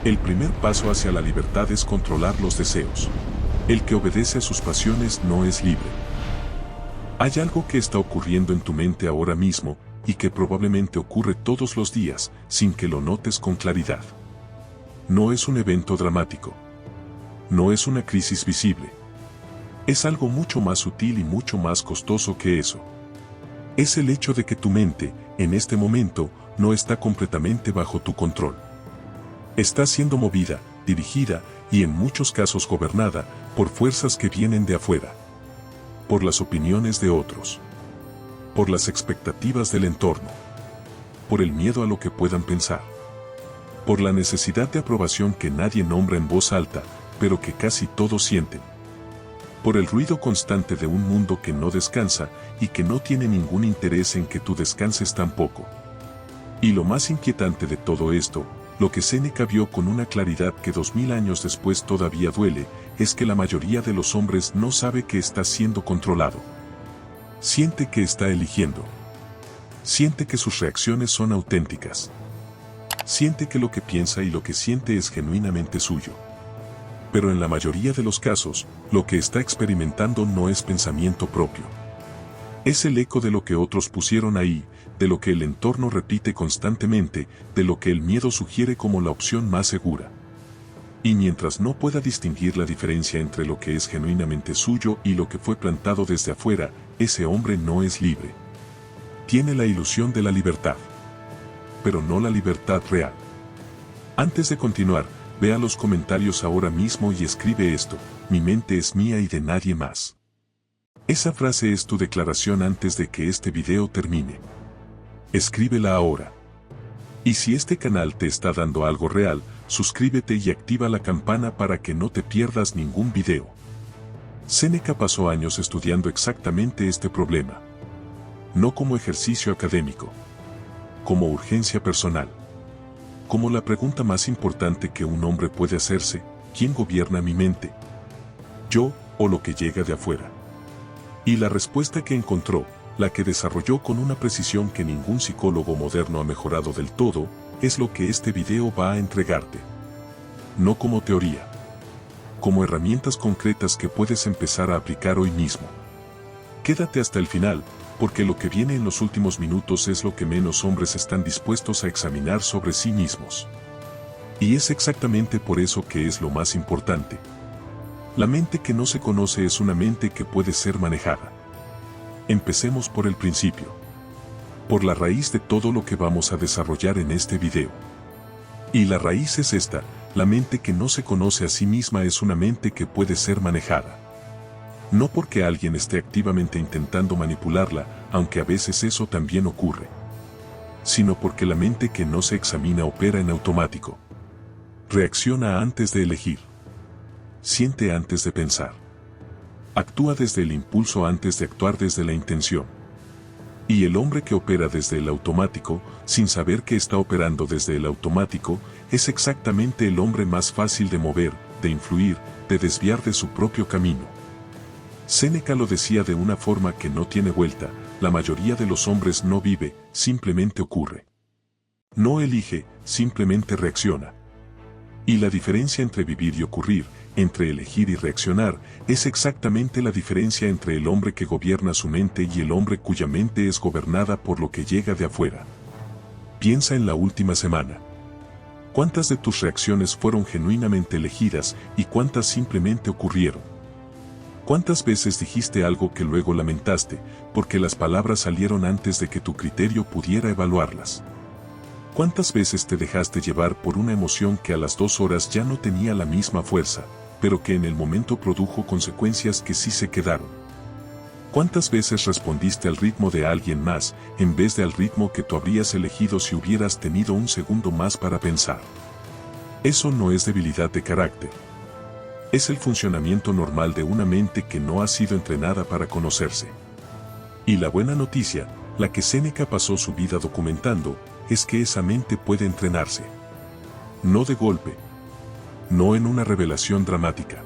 El primer paso hacia la libertad es controlar los deseos. El que obedece a sus pasiones no es libre. Hay algo que está ocurriendo en tu mente ahora mismo, y que probablemente ocurre todos los días, sin que lo notes con claridad. No es un evento dramático. No es una crisis visible. Es algo mucho más sutil y mucho más costoso que eso. Es el hecho de que tu mente, en este momento, no está completamente bajo tu control. Está siendo movida, dirigida, y en muchos casos gobernada, por fuerzas que vienen de afuera. Por las opiniones de otros. Por las expectativas del entorno. Por el miedo a lo que puedan pensar. Por la necesidad de aprobación que nadie nombra en voz alta, pero que casi todos sienten. Por el ruido constante de un mundo que no descansa y que no tiene ningún interés en que tú descanses tampoco. Y lo más inquietante de todo esto, lo que Séneca vio con una claridad que 2000 años después todavía duele, es que la mayoría de los hombres no sabe que está siendo controlado. Siente que está eligiendo. Siente que sus reacciones son auténticas. Siente que lo que piensa y lo que siente es genuinamente suyo. Pero en la mayoría de los casos, lo que está experimentando no es pensamiento propio. Es el eco de lo que otros pusieron ahí, de lo que el entorno repite constantemente, de lo que el miedo sugiere como la opción más segura. Y mientras no pueda distinguir la diferencia entre lo que es genuinamente suyo y lo que fue plantado desde afuera, ese hombre no es libre. Tiene la ilusión de la libertad, pero no la libertad real. Antes de continuar, vea los comentarios ahora mismo y escribe esto: mi mente es mía y de nadie más. Esa frase es tu declaración antes de que este video termine. Escríbela ahora. Y si este canal te está dando algo real, suscríbete y activa la campana para que no te pierdas ningún video. Séneca pasó años estudiando exactamente este problema. No como ejercicio académico. Como urgencia personal. Como la pregunta más importante que un hombre puede hacerse: ¿quién gobierna mi mente? ¿Yo o lo que llega de afuera? Y la respuesta que encontró, la que desarrolló con una precisión que ningún psicólogo moderno ha mejorado del todo, es lo que este video va a entregarte. No como teoría. Como herramientas concretas que puedes empezar a aplicar hoy mismo. Quédate hasta el final, porque lo que viene en los últimos minutos es lo que menos hombres están dispuestos a examinar sobre sí mismos. Y es exactamente por eso que es lo más importante. La mente que no se conoce es una mente que puede ser manejada. Empecemos por el principio. Por la raíz de todo lo que vamos a desarrollar en este video. Y la raíz es esta: la mente que no se conoce a sí misma es una mente que puede ser manejada. No porque alguien esté activamente intentando manipularla, aunque a veces eso también ocurre. Sino porque la mente que no se examina opera en automático. Reacciona antes de elegir. Siente antes de pensar. Actúa desde el impulso antes de actuar desde la intención. Y el hombre que opera desde el automático, sin saber que está operando desde el automático, es exactamente el hombre más fácil de mover, de influir, de desviar de su propio camino. Séneca lo decía de una forma que no tiene vuelta: la mayoría de los hombres no vive, simplemente ocurre. No elige, simplemente reacciona. Y la diferencia entre vivir y ocurrir, entre elegir y reaccionar, es exactamente la diferencia entre el hombre que gobierna su mente y el hombre cuya mente es gobernada por lo que llega de afuera. Piensa en la última semana. ¿Cuántas de tus reacciones fueron genuinamente elegidas y cuántas simplemente ocurrieron? ¿Cuántas veces dijiste algo que luego lamentaste, porque las palabras salieron antes de que tu criterio pudiera evaluarlas? ¿Cuántas veces te dejaste llevar por una emoción que a las 2 horas ya no tenía la misma fuerza, pero que en el momento produjo consecuencias que sí se quedaron? ¿Cuántas veces respondiste al ritmo de alguien más, en vez de al ritmo que tú habrías elegido si hubieras tenido un segundo más para pensar? Eso no es debilidad de carácter. Es el funcionamiento normal de una mente que no ha sido entrenada para conocerse. Y la buena noticia, la que Séneca pasó su vida documentando, es que esa mente puede entrenarse. No de golpe. No en una revelación dramática.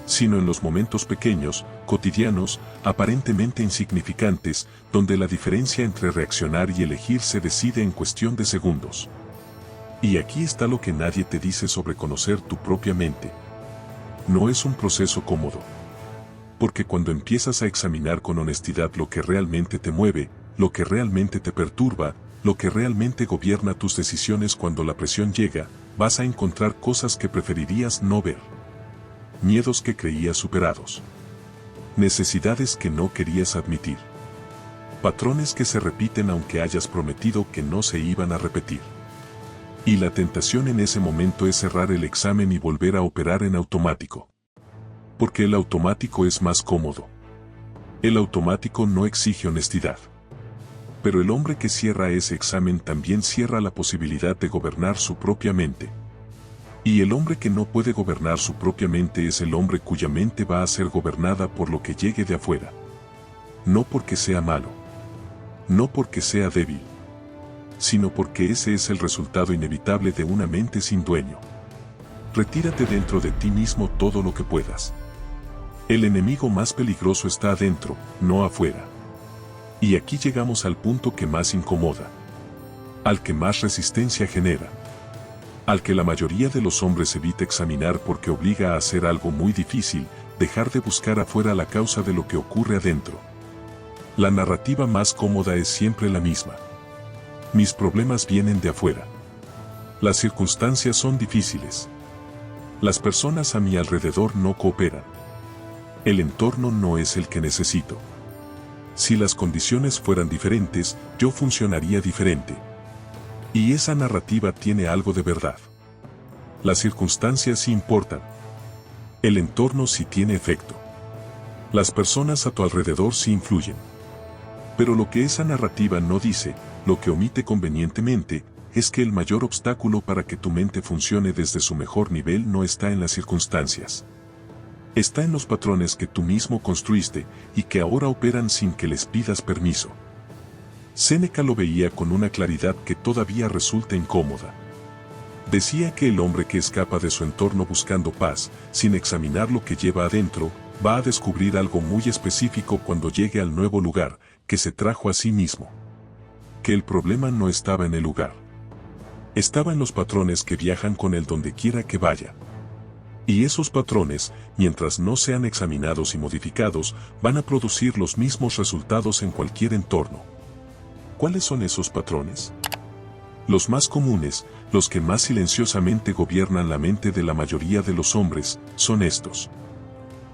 Sino en los momentos pequeños, cotidianos, aparentemente insignificantes, donde la diferencia entre reaccionar y elegir se decide en cuestión de segundos. Y aquí está lo que nadie te dice sobre conocer tu propia mente. No es un proceso cómodo. Porque cuando empiezas a examinar con honestidad lo que realmente te mueve, lo que realmente te perturba, lo que realmente gobierna tus decisiones cuando la presión llega, vas a encontrar cosas que preferirías no ver. Miedos que creías superados. Necesidades que no querías admitir. Patrones que se repiten aunque hayas prometido que no se iban a repetir. Y la tentación en ese momento es cerrar el examen y volver a operar en automático. Porque el automático es más cómodo. El automático no exige honestidad. Pero el hombre que cierra ese examen también cierra la posibilidad de gobernar su propia mente. Y el hombre que no puede gobernar su propia mente es el hombre cuya mente va a ser gobernada por lo que llegue de afuera. No porque sea malo. No porque sea débil. Sino porque ese es el resultado inevitable de una mente sin dueño. Retírate dentro de ti mismo todo lo que puedas. El enemigo más peligroso está adentro, no afuera. Y aquí llegamos al punto que más incomoda. Al que más resistencia genera. Al que la mayoría de los hombres evita examinar porque obliga a hacer algo muy difícil, dejar de buscar afuera la causa de lo que ocurre adentro. La narrativa más cómoda es siempre la misma. Mis problemas vienen de afuera. Las circunstancias son difíciles. Las personas a mi alrededor no cooperan. El entorno no es el que necesito. Si las condiciones fueran diferentes, yo funcionaría diferente. Y esa narrativa tiene algo de verdad. Las circunstancias sí importan. El entorno sí tiene efecto. Las personas a tu alrededor sí influyen. Pero lo que esa narrativa no dice, lo que omite convenientemente, es que el mayor obstáculo para que tu mente funcione desde su mejor nivel no está en las circunstancias. Está en los patrones que tú mismo construiste y que ahora operan sin que les pidas permiso. Séneca lo veía con una claridad que todavía resulta incómoda. Decía que el hombre que escapa de su entorno buscando paz, sin examinar lo que lleva adentro, va a descubrir algo muy específico cuando llegue al nuevo lugar, que se trajo a sí mismo. Que el problema no estaba en el lugar. Estaba en los patrones que viajan con él donde quiera que vaya. Y esos patrones, mientras no sean examinados y modificados, van a producir los mismos resultados en cualquier entorno. ¿Cuáles son esos patrones? Los más comunes, los que más silenciosamente gobiernan la mente de la mayoría de los hombres, son estos.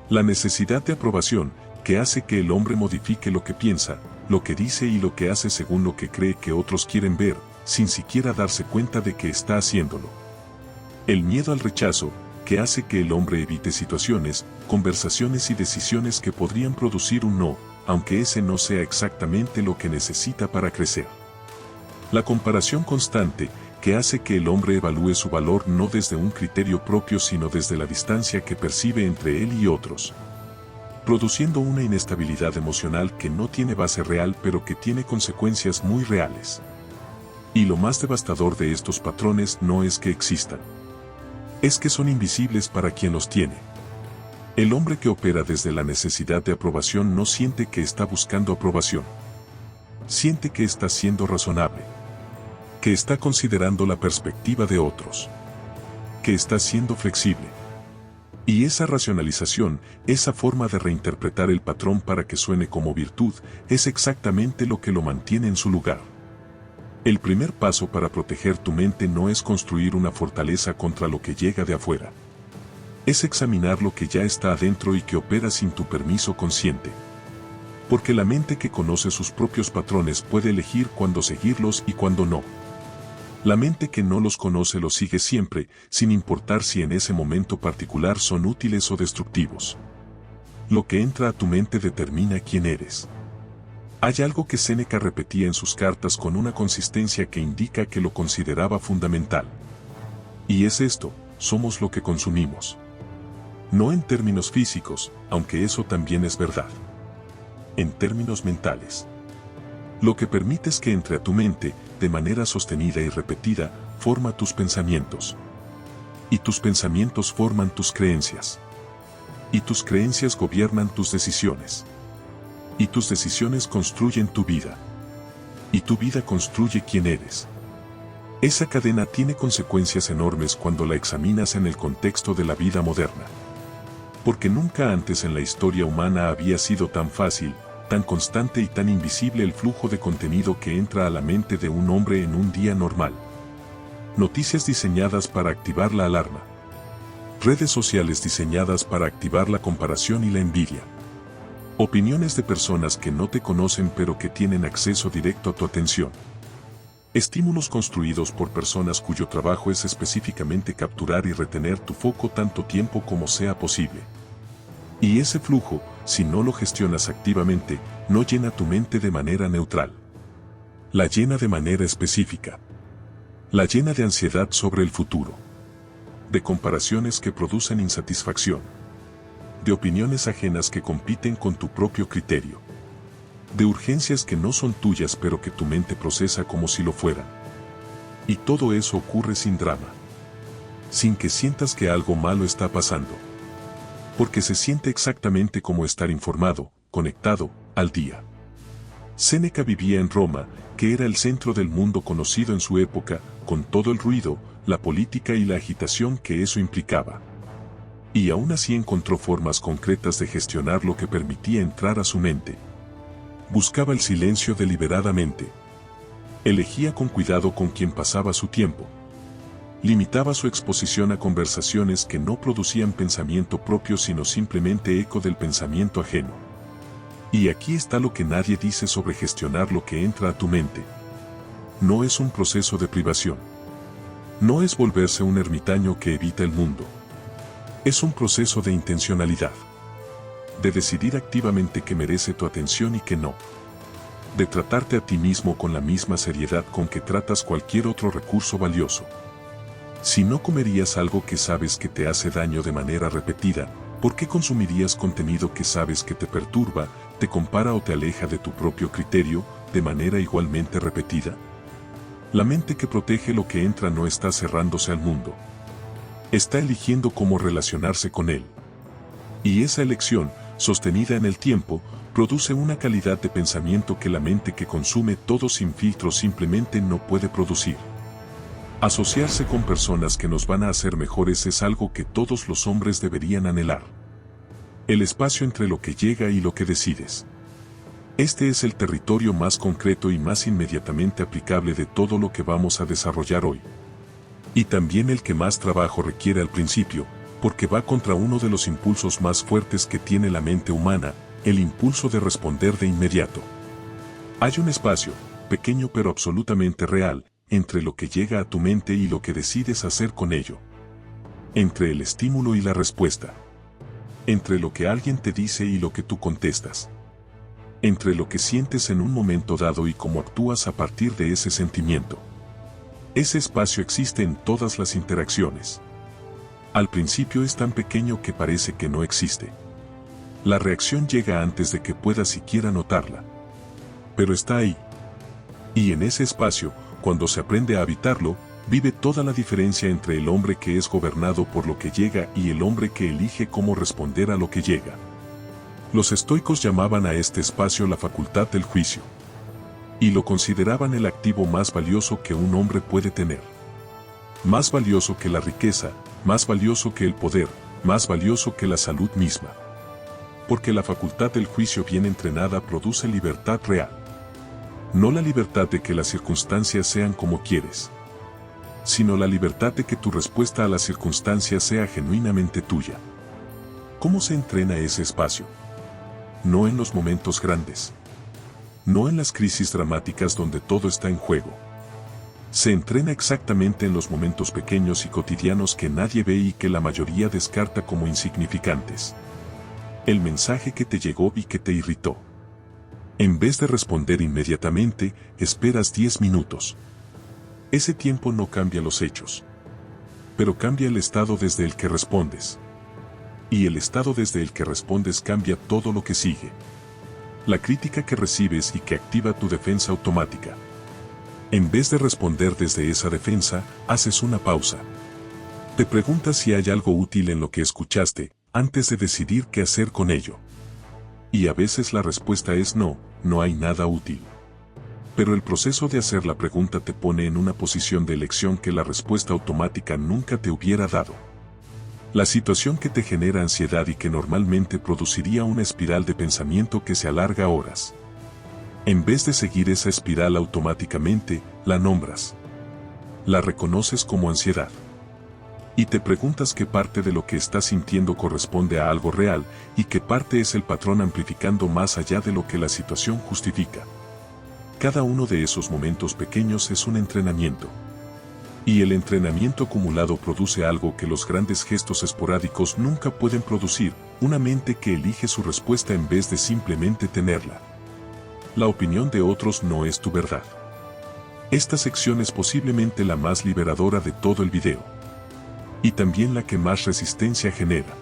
La necesidad de aprobación, que hace que el hombre modifique lo que piensa, lo que dice y lo que hace según lo que cree que otros quieren ver, sin siquiera darse cuenta de que está haciéndolo. El miedo al rechazo, que hace que el hombre evite situaciones, conversaciones y decisiones que podrían producir un no, aunque ese no sea exactamente lo que necesita para crecer. La comparación constante, que hace que el hombre evalúe su valor no desde un criterio propio sino desde la distancia que percibe entre él y otros. Produciendo una inestabilidad emocional que no tiene base real pero que tiene consecuencias muy reales. Y lo más devastador de estos patrones no es que existan. Es que son invisibles para quien los tiene. El hombre que opera desde la necesidad de aprobación no siente que está buscando aprobación. Siente que está siendo razonable. Que está considerando la perspectiva de otros. Que está siendo flexible. Y esa racionalización, esa forma de reinterpretar el patrón para que suene como virtud, es exactamente lo que lo mantiene en su lugar. El primer paso para proteger tu mente no es construir una fortaleza contra lo que llega de afuera. Es examinar lo que ya está adentro y que opera sin tu permiso consciente. Porque la mente que conoce sus propios patrones puede elegir cuándo seguirlos y cuándo no. La mente que no los conoce los sigue siempre, sin importar si en ese momento particular son útiles o destructivos. Lo que entra a tu mente determina quién eres. Hay algo que Séneca repetía en sus cartas con una consistencia que indica que lo consideraba fundamental. Y es esto, somos lo que consumimos. No en términos físicos, aunque eso también es verdad. En términos mentales. Lo que permites que entre a tu mente, de manera sostenida y repetida, forma tus pensamientos. Y tus pensamientos forman tus creencias. Y tus creencias gobiernan tus decisiones. Y tus decisiones construyen tu vida. Y tu vida construye quién eres. Esa cadena tiene consecuencias enormes cuando la examinas en el contexto de la vida moderna. Porque nunca antes en la historia humana había sido tan fácil, tan constante y tan invisible el flujo de contenido que entra a la mente de un hombre en un día normal. Noticias diseñadas para activar la alarma. Redes sociales diseñadas para activar la comparación y la envidia. Opiniones de personas que no te conocen pero que tienen acceso directo a tu atención. Estímulos construidos por personas cuyo trabajo es específicamente capturar y retener tu foco tanto tiempo como sea posible. Y ese flujo, si no lo gestionas activamente, no llena tu mente de manera neutral. La llena de manera específica. La llena de ansiedad sobre el futuro. De comparaciones que producen insatisfacción. De opiniones ajenas que compiten con tu propio criterio. De urgencias que no son tuyas pero que tu mente procesa como si lo fueran. Y todo eso ocurre sin drama. Sin que sientas que algo malo está pasando. Porque se siente exactamente como estar informado, conectado, al día. Séneca vivía en Roma, que era el centro del mundo conocido en su época, con todo el ruido, la política y la agitación que eso implicaba. Y aún así encontró formas concretas de gestionar lo que permitía entrar a su mente. Buscaba el silencio deliberadamente. Elegía con cuidado con quién pasaba su tiempo. Limitaba su exposición a conversaciones que no producían pensamiento propio sino simplemente eco del pensamiento ajeno. Y aquí está lo que nadie dice sobre gestionar lo que entra a tu mente. No es un proceso de privación. No es volverse un ermitaño que evita el mundo. Es un proceso de intencionalidad. De decidir activamente que merece tu atención y que no. De tratarte a ti mismo con la misma seriedad con que tratas cualquier otro recurso valioso. Si no comerías algo que sabes que te hace daño de manera repetida, ¿por qué consumirías contenido que sabes que te perturba, te compara o te aleja de tu propio criterio, de manera igualmente repetida? La mente que protege lo que entra no está cerrándose al mundo. Está eligiendo cómo relacionarse con él. Y esa elección, sostenida en el tiempo, produce una calidad de pensamiento que la mente que consume todo sin filtro simplemente no puede producir. Asociarse con personas que nos van a hacer mejores es algo que todos los hombres deberían anhelar. El espacio entre lo que llega y lo que decides. Este es el territorio más concreto y más inmediatamente aplicable de todo lo que vamos a desarrollar hoy. Y también el que más trabajo requiere al principio, porque va contra uno de los impulsos más fuertes que tiene la mente humana, el impulso de responder de inmediato. Hay un espacio, pequeño pero absolutamente real, entre lo que llega a tu mente y lo que decides hacer con ello. Entre el estímulo y la respuesta. Entre lo que alguien te dice y lo que tú contestas. Entre lo que sientes en un momento dado y cómo actúas a partir de ese sentimiento. Ese espacio existe en todas las interacciones. Al principio es tan pequeño que parece que no existe. La reacción llega antes de que puedas siquiera notarla. Pero está ahí. Y en ese espacio, cuando se aprende a habitarlo, vive toda la diferencia entre el hombre que es gobernado por lo que llega y el hombre que elige cómo responder a lo que llega. Los estoicos llamaban a este espacio la facultad del juicio. Y lo consideraban el activo más valioso que un hombre puede tener. Más valioso que la riqueza, más valioso que el poder, más valioso que la salud misma. Porque la facultad del juicio bien entrenada produce libertad real. No la libertad de que las circunstancias sean como quieres, sino la libertad de que tu respuesta a las circunstancias sea genuinamente tuya. ¿Cómo se entrena ese espacio? No en los momentos grandes. No en las crisis dramáticas donde todo está en juego. Se entrena exactamente en los momentos pequeños y cotidianos que nadie ve y que la mayoría descarta como insignificantes. El mensaje que te llegó y que te irritó. En vez de responder inmediatamente, esperas 10 minutos. Ese tiempo no cambia los hechos. Pero cambia el estado desde el que respondes. Y el estado desde el que respondes cambia todo lo que sigue. La crítica que recibes y que activa tu defensa automática. En vez de responder desde esa defensa, haces una pausa. Te preguntas si hay algo útil en lo que escuchaste, antes de decidir qué hacer con ello. Y a veces la respuesta es no, no hay nada útil. Pero el proceso de hacer la pregunta te pone en una posición de elección que la respuesta automática nunca te hubiera dado. La situación que te genera ansiedad y que normalmente produciría una espiral de pensamiento que se alarga horas. En vez de seguir esa espiral automáticamente, la nombras. La reconoces como ansiedad. Y te preguntas qué parte de lo que estás sintiendo corresponde a algo real y qué parte es el patrón amplificando más allá de lo que la situación justifica. Cada uno de esos momentos pequeños es un entrenamiento. Y el entrenamiento acumulado produce algo que los grandes gestos esporádicos nunca pueden producir, una mente que elige su respuesta en vez de simplemente tenerla. La opinión de otros no es tu verdad. Esta sección es posiblemente la más liberadora de todo el video. Y también la que más resistencia genera.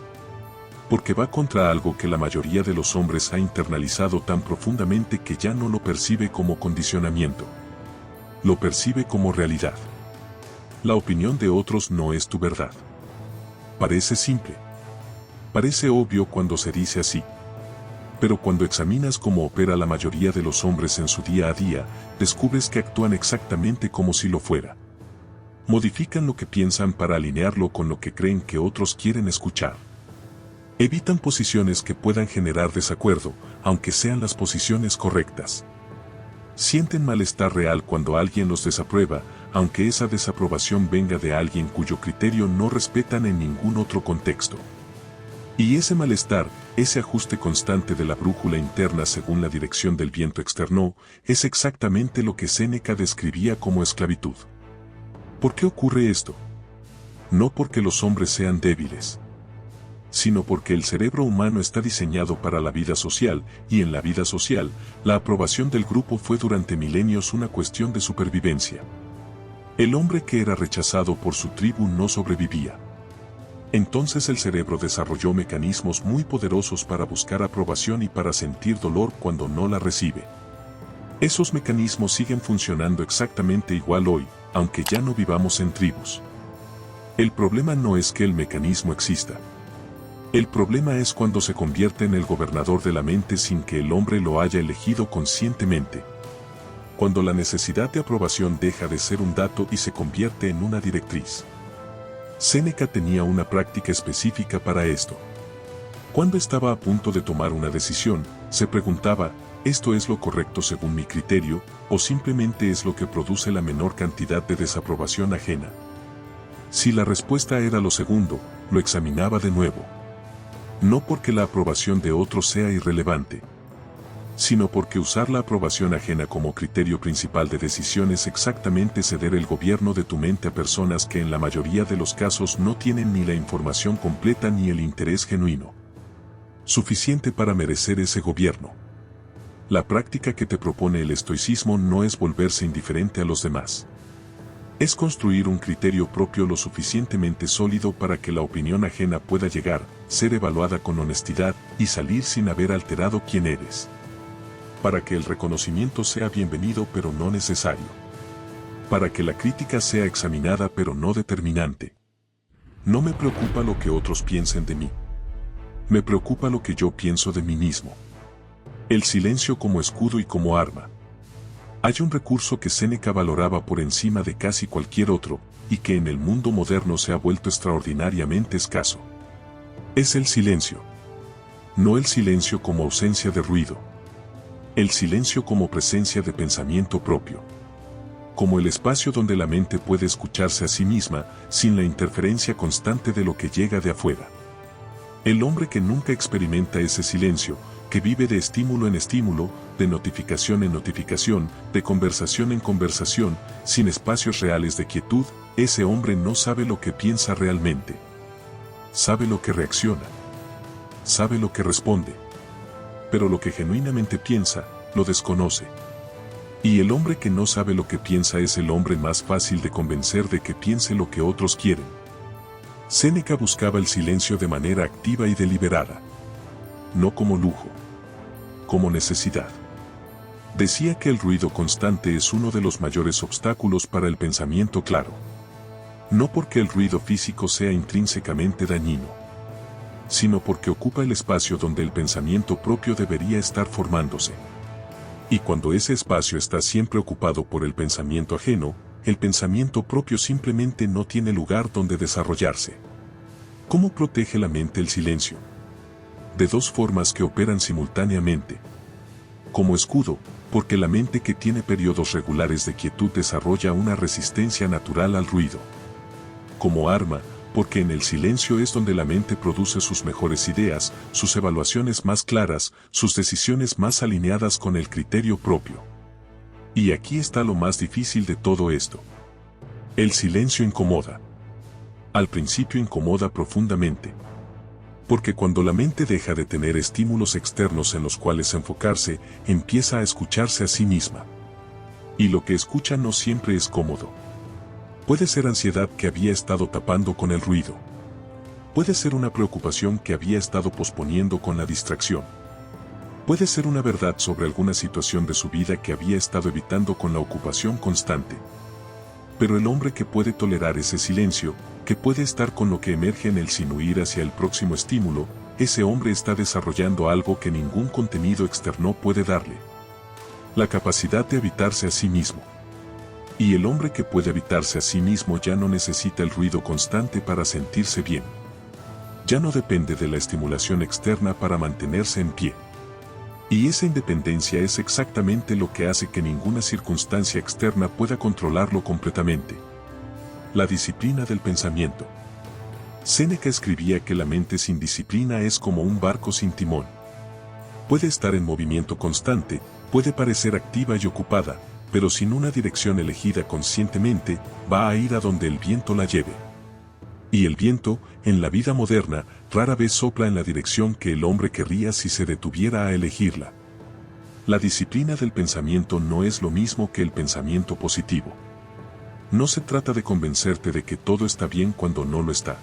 Porque va contra algo que la mayoría de los hombres ha internalizado tan profundamente que ya no lo percibe como condicionamiento. Lo percibe como realidad. La opinión de otros no es tu verdad. Parece simple. Parece obvio cuando se dice así. Pero cuando examinas cómo opera la mayoría de los hombres en su día a día, descubres que actúan exactamente como si lo fuera. Modifican lo que piensan para alinearlo con lo que creen que otros quieren escuchar. Evitan posiciones que puedan generar desacuerdo, aunque sean las posiciones correctas. Sienten malestar real cuando alguien los desaprueba, aunque esa desaprobación venga de alguien cuyo criterio no respetan en ningún otro contexto. Y ese malestar, ese ajuste constante de la brújula interna según la dirección del viento externo, es exactamente lo que Séneca describía como esclavitud. ¿Por qué ocurre esto? No porque los hombres sean débiles, sino porque el cerebro humano está diseñado para la vida social, y en la vida social, la aprobación del grupo fue durante milenios una cuestión de supervivencia. El hombre que era rechazado por su tribu no sobrevivía. Entonces el cerebro desarrolló mecanismos muy poderosos para buscar aprobación y para sentir dolor cuando no la recibe. Esos mecanismos siguen funcionando exactamente igual hoy, aunque ya no vivamos en tribus. El problema no es que el mecanismo exista. El problema es cuando se convierte en el gobernador de la mente sin que el hombre lo haya elegido conscientemente. Cuando la necesidad de aprobación deja de ser un dato y se convierte en una directriz. Séneca tenía una práctica específica para esto. Cuando estaba a punto de tomar una decisión, se preguntaba, ¿esto es lo correcto según mi criterio, o simplemente es lo que produce la menor cantidad de desaprobación ajena? Si la respuesta era lo segundo, lo examinaba de nuevo. No porque la aprobación de otros sea irrelevante, sino porque usar la aprobación ajena como criterio principal de decisión es exactamente ceder el gobierno de tu mente a personas que en la mayoría de los casos no tienen ni la información completa ni el interés genuino suficiente para merecer ese gobierno. La práctica que te propone el estoicismo no es volverse indiferente a los demás. Es construir un criterio propio lo suficientemente sólido para que la opinión ajena pueda llegar, ser evaluada con honestidad y salir sin haber alterado quién eres. Para que el reconocimiento sea bienvenido pero no necesario. Para que la crítica sea examinada pero no determinante. No me preocupa lo que otros piensen de mí. Me preocupa lo que yo pienso de mí mismo. El silencio como escudo y como arma. Hay un recurso que Séneca valoraba por encima de casi cualquier otro, y que en el mundo moderno se ha vuelto extraordinariamente escaso. Es el silencio. No el silencio como ausencia de ruido. El silencio como presencia de pensamiento propio. Como el espacio donde la mente puede escucharse a sí misma, sin la interferencia constante de lo que llega de afuera. El hombre que nunca experimenta ese silencio, que vive de estímulo en estímulo, de notificación en notificación, de conversación en conversación, sin espacios reales de quietud, ese hombre no sabe lo que piensa realmente. Sabe lo que reacciona. Sabe lo que responde. Pero lo que genuinamente piensa, lo desconoce. Y el hombre que no sabe lo que piensa es el hombre más fácil de convencer de que piense lo que otros quieren. Séneca buscaba el silencio de manera activa y deliberada. No como lujo. Como necesidad. Decía que el ruido constante es uno de los mayores obstáculos para el pensamiento claro. No porque el ruido físico sea intrínsecamente dañino, sino porque ocupa el espacio donde el pensamiento propio debería estar formándose. Y cuando ese espacio está siempre ocupado por el pensamiento ajeno, el pensamiento propio simplemente no tiene lugar donde desarrollarse. ¿Cómo protege la mente el silencio? De dos formas que operan simultáneamente. Como escudo, porque la mente que tiene periodos regulares de quietud desarrolla una resistencia natural al ruido. Como arma, porque en el silencio es donde la mente produce sus mejores ideas, sus evaluaciones más claras, sus decisiones más alineadas con el criterio propio. Y aquí está lo más difícil de todo esto. El silencio incomoda. Al principio incomoda profundamente. Porque cuando la mente deja de tener estímulos externos en los cuales enfocarse, empieza a escucharse a sí misma. Y lo que escucha no siempre es cómodo. Puede ser ansiedad que había estado tapando con el ruido. Puede ser una preocupación que había estado posponiendo con la distracción. Puede ser una verdad sobre alguna situación de su vida que había estado evitando con la ocupación constante. Pero el hombre que puede tolerar ese silencio, que puede estar con lo que emerge en él sin huir hacia el próximo estímulo, ese hombre está desarrollando algo que ningún contenido externo puede darle. La capacidad de habitarse a sí mismo. Y el hombre que puede habitarse a sí mismo ya no necesita el ruido constante para sentirse bien. Ya no depende de la estimulación externa para mantenerse en pie. Y esa independencia es exactamente lo que hace que ninguna circunstancia externa pueda controlarlo completamente. La disciplina del pensamiento. Séneca escribía que la mente sin disciplina es como un barco sin timón. Puede estar en movimiento constante, puede parecer activa y ocupada, pero sin una dirección elegida conscientemente, va a ir a donde el viento la lleve. Y el viento, en la vida moderna, rara vez sopla en la dirección que el hombre querría si se detuviera a elegirla. La disciplina del pensamiento no es lo mismo que el pensamiento positivo. No se trata de convencerte de que todo está bien cuando no lo está.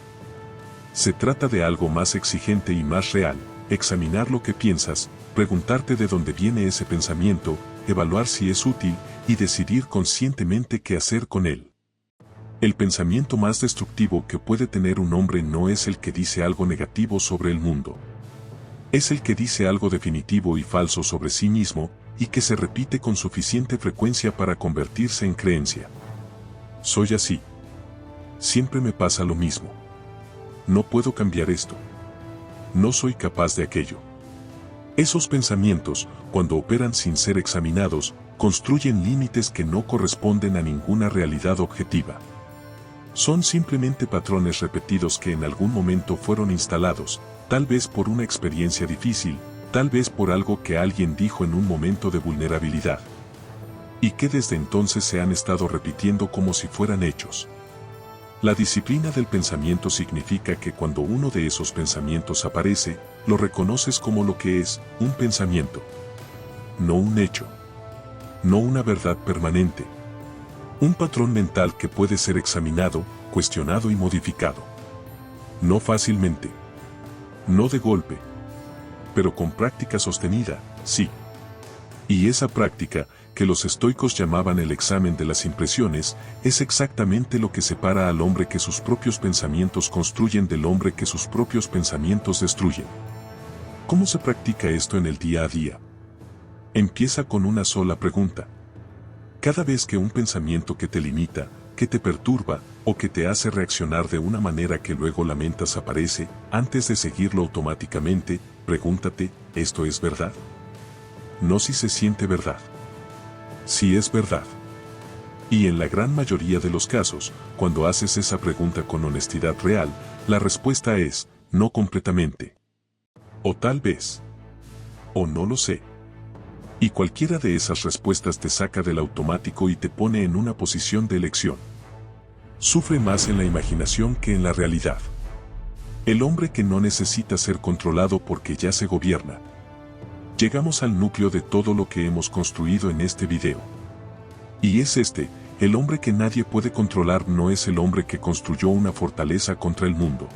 Se trata de algo más exigente y más real, examinar lo que piensas, preguntarte de dónde viene ese pensamiento, evaluar si es útil y decidir conscientemente qué hacer con él. El pensamiento más destructivo que puede tener un hombre no es el que dice algo negativo sobre el mundo. Es el que dice algo definitivo y falso sobre sí mismo, y que se repite con suficiente frecuencia para convertirse en creencia. Soy así. Siempre me pasa lo mismo. No puedo cambiar esto. No soy capaz de aquello. Esos pensamientos, cuando operan sin ser examinados, construyen límites que no corresponden a ninguna realidad objetiva. Son simplemente patrones repetidos que en algún momento fueron instalados, tal vez por una experiencia difícil, tal vez por algo que alguien dijo en un momento de vulnerabilidad. Y que desde entonces se han estado repitiendo como si fueran hechos. La disciplina del pensamiento significa que cuando uno de esos pensamientos aparece, lo reconoces como lo que es, un pensamiento. No un hecho. No una verdad permanente. Un patrón mental que puede ser examinado, cuestionado y modificado. No fácilmente. No de golpe. Pero con práctica sostenida, sí. Y esa práctica, que los estoicos llamaban el examen de las impresiones, es exactamente lo que separa al hombre que sus propios pensamientos construyen del hombre que sus propios pensamientos destruyen. ¿Cómo se practica esto en el día a día? Empieza con una sola pregunta. Cada vez que un pensamiento que te limita, que te perturba, o que te hace reaccionar de una manera que luego lamentas aparece, antes de seguirlo automáticamente, pregúntate, ¿esto es verdad? No si se siente verdad. Si es verdad. Y en la gran mayoría de los casos, cuando haces esa pregunta con honestidad real, la respuesta es, no completamente. O tal vez. O no lo sé. Y cualquiera de esas respuestas te saca del automático y te pone en una posición de elección. Sufre más en la imaginación que en la realidad. El hombre que no necesita ser controlado porque ya se gobierna. Llegamos al núcleo de todo lo que hemos construido en este video. Y es este, el hombre que nadie puede controlar no es el hombre que construyó una fortaleza contra el mundo.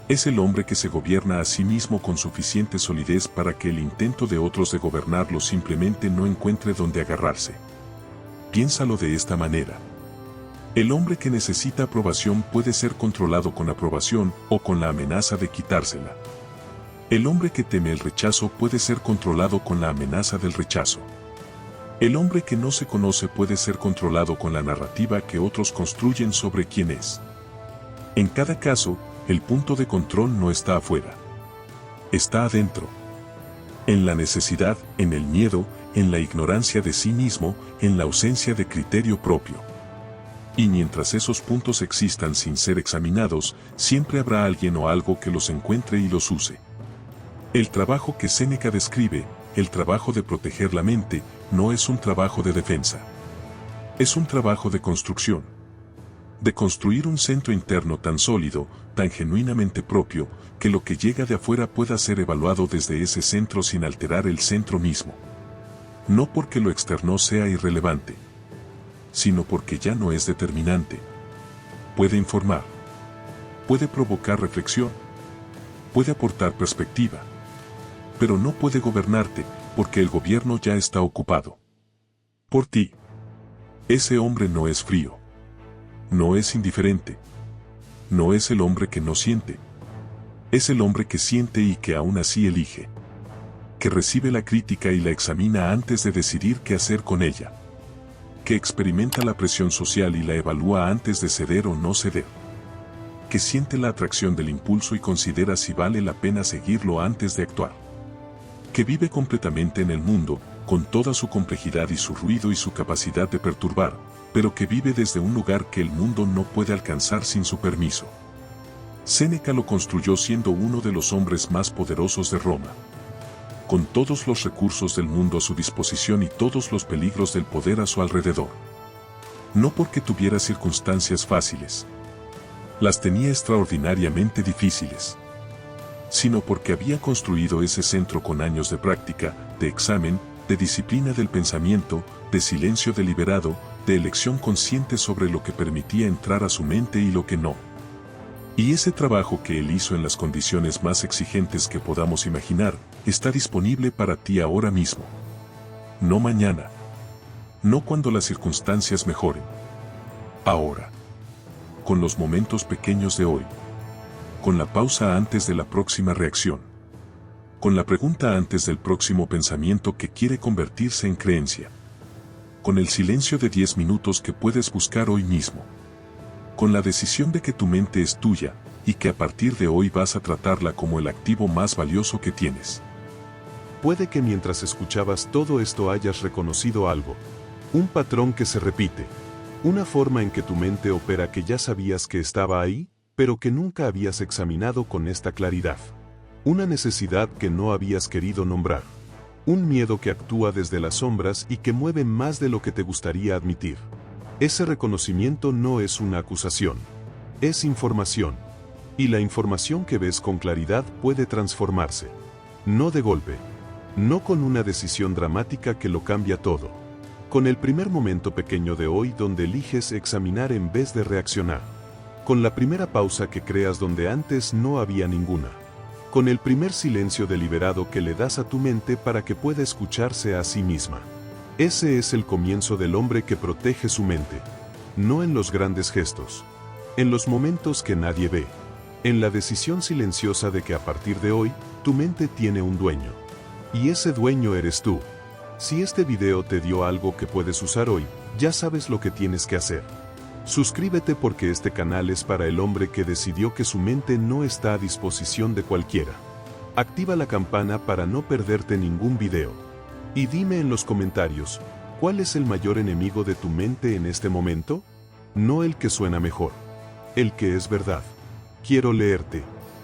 Es el hombre que se gobierna a sí mismo con suficiente solidez para que el intento de otros de gobernarlo simplemente no encuentre dónde agarrarse. Piénsalo de esta manera. El hombre que necesita aprobación puede ser controlado con aprobación o con la amenaza de quitársela. El hombre que teme el rechazo puede ser controlado con la amenaza del rechazo. El hombre que no se conoce puede ser controlado con la narrativa que otros construyen sobre quién es. En cada caso, el punto de control no está afuera. Está adentro. En la necesidad, en el miedo, en la ignorancia de sí mismo, en la ausencia de criterio propio. Y mientras esos puntos existan sin ser examinados, siempre habrá alguien o algo que los encuentre y los use. El trabajo que Séneca describe, el trabajo de proteger la mente, no es un trabajo de defensa. Es un trabajo de construcción. De construir un centro interno tan sólido, tan genuinamente propio, que lo que llega de afuera pueda ser evaluado desde ese centro sin alterar el centro mismo. No porque lo externo sea irrelevante, sino porque ya no es determinante. Puede informar, puede provocar reflexión, puede aportar perspectiva, pero no puede gobernarte, porque el gobierno ya está ocupado por ti. Ese hombre no es frío, no es indiferente, no es el hombre que no siente, es el hombre que siente y que aún así elige, que recibe la crítica y la examina antes de decidir qué hacer con ella, que experimenta la presión social y la evalúa antes de ceder o no ceder, que siente la atracción del impulso y considera si vale la pena seguirlo antes de actuar, que vive completamente en el mundo, con toda su complejidad y su ruido y su capacidad de perturbar, pero que vive desde un lugar que el mundo no puede alcanzar sin su permiso. Séneca lo construyó siendo uno de los hombres más poderosos de Roma, con todos los recursos del mundo a su disposición y todos los peligros del poder a su alrededor. No porque tuviera circunstancias fáciles, las tenía extraordinariamente difíciles, sino porque había construido ese centro con años de práctica, de examen, de disciplina del pensamiento, de silencio deliberado, de elección consciente sobre lo que permitía entrar a su mente y lo que no. Y ese trabajo que él hizo en las condiciones más exigentes que podamos imaginar, está disponible para ti ahora mismo. No mañana. No cuando las circunstancias mejoren. Ahora. Con los momentos pequeños de hoy. Con la pausa antes de la próxima reacción. Con la pregunta antes del próximo pensamiento que quiere convertirse en creencia. Con el silencio de 10 minutos que puedes buscar hoy mismo. Con la decisión de que tu mente es tuya, y que a partir de hoy vas a tratarla como el activo más valioso que tienes. Puede que mientras escuchabas todo esto hayas reconocido algo. Un patrón que se repite. Una forma en que tu mente opera que ya sabías que estaba ahí, pero que nunca habías examinado con esta claridad. Una necesidad que no habías querido nombrar. Un miedo que actúa desde las sombras y que mueve más de lo que te gustaría admitir. Ese reconocimiento no es una acusación. Es información. Y la información que ves con claridad puede transformarse. No de golpe. No con una decisión dramática que lo cambia todo. Con el primer momento pequeño de hoy donde eliges examinar en vez de reaccionar. Con la primera pausa que creas donde antes no había ninguna. Con el primer silencio deliberado que le das a tu mente para que pueda escucharse a sí misma. Ese es el comienzo del hombre que protege su mente. No en los grandes gestos. En los momentos que nadie ve. En la decisión silenciosa de que a partir de hoy, tu mente tiene un dueño. Y ese dueño eres tú. Si este video te dio algo que puedes usar hoy, ya sabes lo que tienes que hacer. Suscríbete porque este canal es para el hombre que decidió que su mente no está a disposición de cualquiera. Activa la campana para no perderte ningún video. Y dime en los comentarios, ¿cuál es el mayor enemigo de tu mente en este momento? No el que suena mejor. El que es verdad. Quiero leerte.